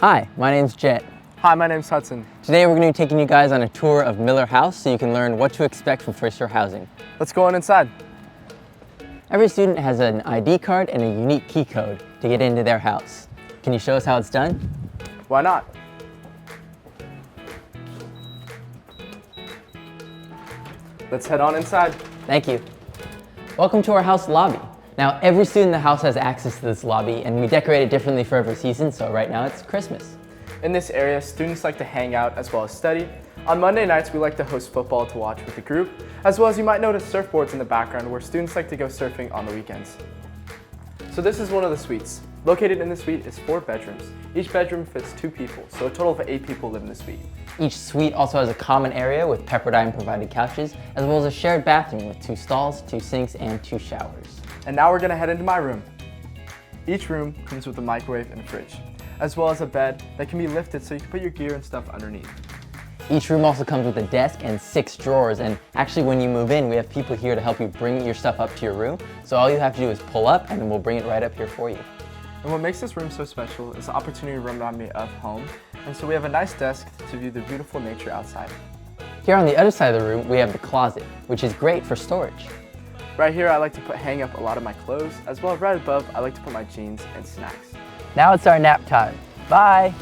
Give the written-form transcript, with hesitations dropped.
Hi, my name's Jet. Hi, my name's Hudson. Today we're going to be taking you guys on a tour of Miller House so you can learn what to expect from first-year housing. Let's go on inside. Every student has an ID card and a unique key code to get into their house. Can you show us how it's done? Why not? Let's head on inside. Thank you. Welcome to our house lobby. Now, every student in the house has access to this lobby, and we decorate it differently for every season, so right now it's Christmas. In this area, students like to hang out as well as study. On Monday nights, we like to host football to watch with the group, as well as you might notice surfboards in the background where students like to go surfing on the weekends. So this is one of the suites. Located in the suite is 4 bedrooms. Each bedroom fits 2 people, so a total of 8 people live in the suite. Each suite also has a common area with Pepperdine provided couches, as well as a shared bathroom with 2 stalls, 2 sinks, and 2 showers. And now we're gonna head into my room. Each room comes with a microwave and a fridge, as well as a bed that can be lifted so you can put your gear and stuff underneath. Each room also comes with a desk and 6 drawers, and actually when you move in, we have people here to help you bring your stuff up to your room. So all you have to do is pull up and then we'll bring it right up here for you. And what makes this room so special is the opportunity to remind me of home. And so we have a nice desk to view the beautiful nature outside. Here on the other side of the room, we have the closet, which is great for storage. Right here, I like to hang up a lot of my clothes, as well as right above, I like to put my jeans and snacks. Now it's our nap time. Bye!